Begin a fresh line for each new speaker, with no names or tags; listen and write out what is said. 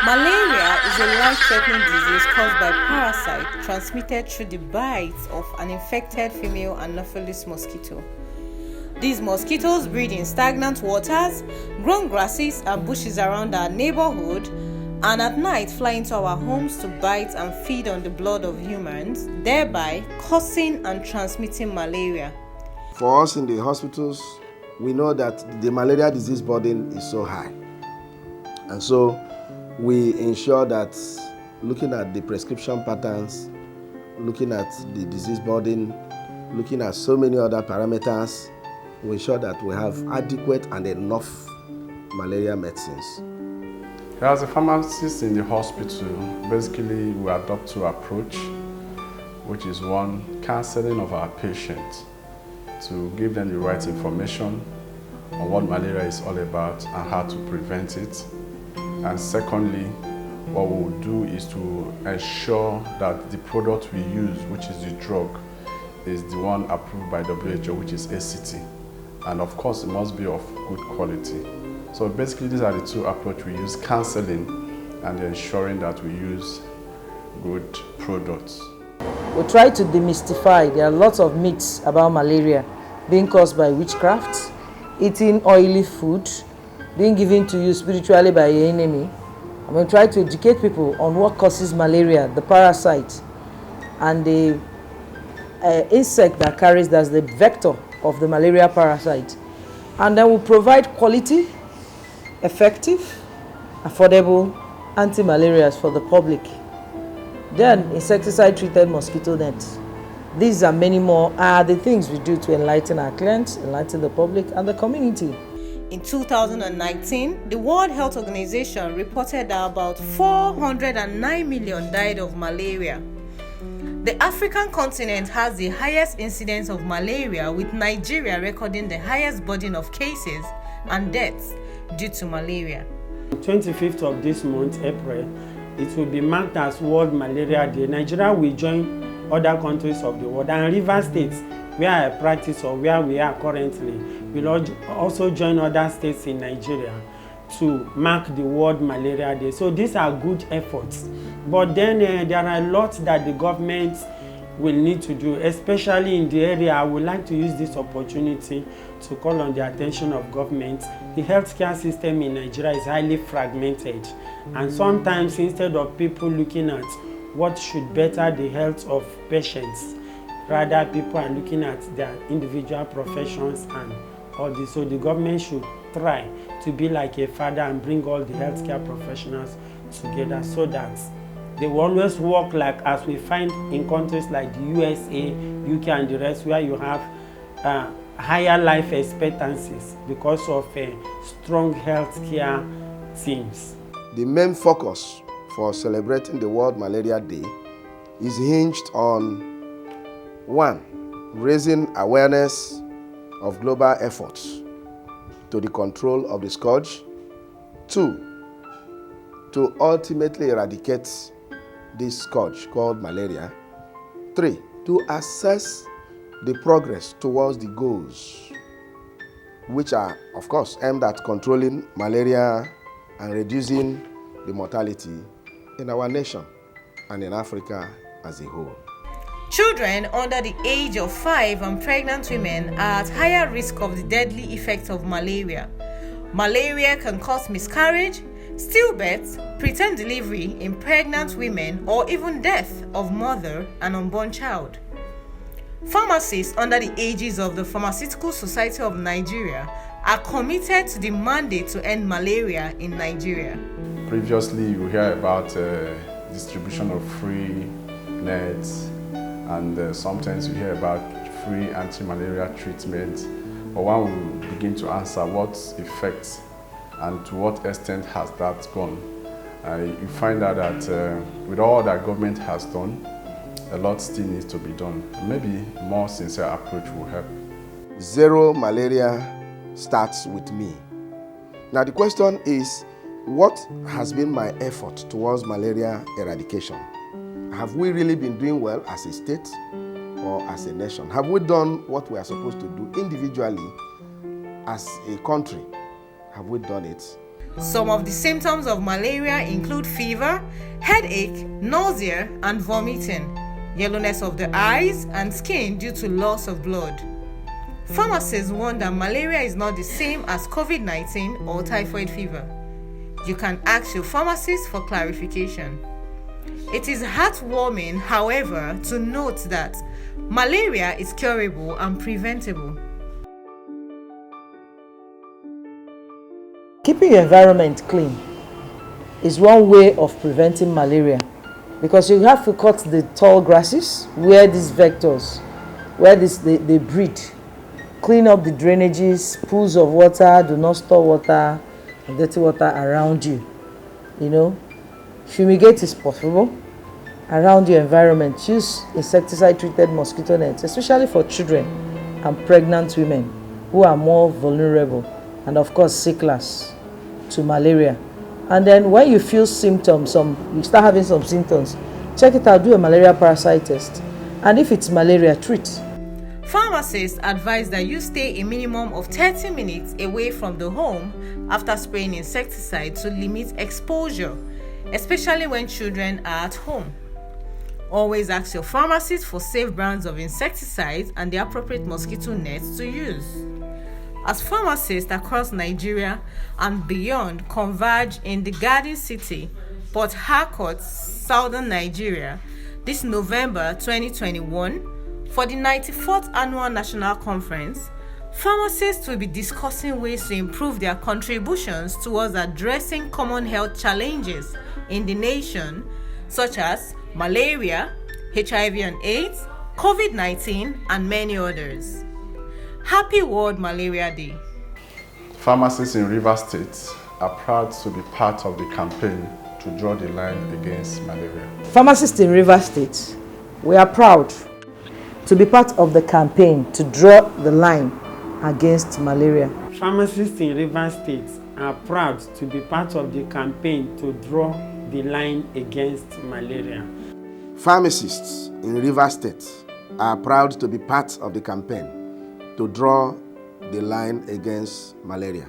Malaria is a life-threatening disease caused by parasite transmitted through the bites of an infected female Anopheles mosquito. These mosquitoes breed in stagnant waters, grown grasses and bushes around our neighborhood, and at night fly into our homes to bite and feed on the blood of humans, thereby causing and transmitting malaria.
For us in the hospitals, we know that the malaria disease burden is so high. And so we ensure that looking at the prescription patterns, looking at the disease burden, looking at so many other parameters, we ensure that we have adequate and enough malaria medicines.
As a pharmacist in the hospital, basically we adopt two approach, which is one, counseling of our patients to give them the right information on what malaria is all about and how to prevent it. And secondly, what we will do is to ensure that the product we use, which is the drug, is the one approved by WHO, which is ACT. And of course, it must be of good quality. So basically, these are the two approaches we use, counseling and ensuring that we use good products.
We try to demystify. There are lots of myths about malaria being caused by witchcraft, eating oily food, being given to you spiritually by your enemy. I'm going to try to educate people on what causes malaria, the parasite, and the insect that carries, that's the vector of the malaria parasite. And then we'll provide quality, effective, affordable anti-malarials for the public. Then insecticide-treated mosquito nets. These and many more are the things we do to enlighten our clients, enlighten the public and the community.
In 2019, the World Health Organization reported that about 409 million died of malaria. The African continent has the highest incidence of malaria, with Nigeria recording the highest burden of cases and deaths due to malaria.
25th of this month, April, it will be marked as World Malaria Day. Nigeria will join other countries of the world, and River States, where I practice or where we are currently, will also join other states in Nigeria to mark the World Malaria Day. So these are good efforts. But then there are lots that the government will need to do, especially in the area. I would like to use this opportunity to call on the attention of government. The healthcare system in Nigeria is highly fragmented, and sometimes instead of people looking at what should better the health of patients, rather people are looking at their individual professions and all this. So the government should try to be like a father and bring all the healthcare professionals together, so that they will always work like as we find in countries like the USA, UK and the rest, where you have higher life expectancies because of strong healthcare teams.
The main focus for celebrating the World Malaria Day is hinged on 1. Raising awareness of global efforts to the control of the scourge. 2. To ultimately eradicate this scourge called malaria. 3. To assess the progress towards the goals, which are, of course, aimed at controlling malaria and reducing the mortality in our nation and in Africa as a whole.
Children under the age of 5 and pregnant women are at higher risk of the deadly effects of malaria. Malaria can cause miscarriage, stillbirth, preterm delivery in pregnant women, or even death of mother and unborn child. Pharmacists under the aegis of the Pharmaceutical Society of Nigeria are committed to the mandate to end malaria in Nigeria.
Previously, you hear about distribution of free nets, and sometimes you hear about free anti-malaria treatment. But when we begin to answer what effects and to what extent has that gone, you find out that with all that government has done, a lot still needs to be done. Maybe a more sincere approach will help.
Zero malaria starts with me. Now the question is, what has been my effort towards malaria eradication? Have we really been doing well as a state or as a nation? Have we done what we are supposed to do individually as a country? Have we done it?
Some of the symptoms of malaria include fever, headache, nausea, and vomiting, yellowness of the eyes and skin due to loss of blood. Pharmacists warn that malaria is not the same as COVID-19 or typhoid fever. You can ask your pharmacist for clarification. It is heartwarming, however, to note that malaria is curable and preventable.
Keeping your environment clean is one way of preventing malaria, because you have to cut the tall grasses where these vectors, they breed. Clean up the drainages, pools of water, do not store water and dirty water around you. Fumigate is possible around your environment. Use insecticide-treated mosquito nets, especially for children and pregnant women who are more vulnerable, and of course sicklers to malaria. And then when you feel symptoms, you start having some symptoms, check it out, do a malaria parasite test, and if it's malaria, treat.
Pharmacists advise that you stay a minimum of 30 minutes away from the home after spraying insecticide to limit exposure, especially when children are at home. Always ask your pharmacist for safe brands of insecticides and the appropriate mosquito nets to use. As pharmacists across Nigeria and beyond converge in the Garden City, Port Harcourt, southern Nigeria, this November 2021, for the 94th Annual National Conference, pharmacists will be discussing ways to improve their contributions towards addressing common health challenges in the nation, such as malaria, HIV and AIDS, COVID-19, and many others. Happy World Malaria Day.
Pharmacists in Rivers State are proud to be part of the campaign to draw the line against malaria.
Pharmacists in Rivers State, we are proud to be part of the campaign to draw the line against malaria.
Pharmacists in Rivers State are proud to be part of the campaign to draw the line against malaria.
Pharmacists in Rivers State are proud to be part of the campaign to draw the line against malaria.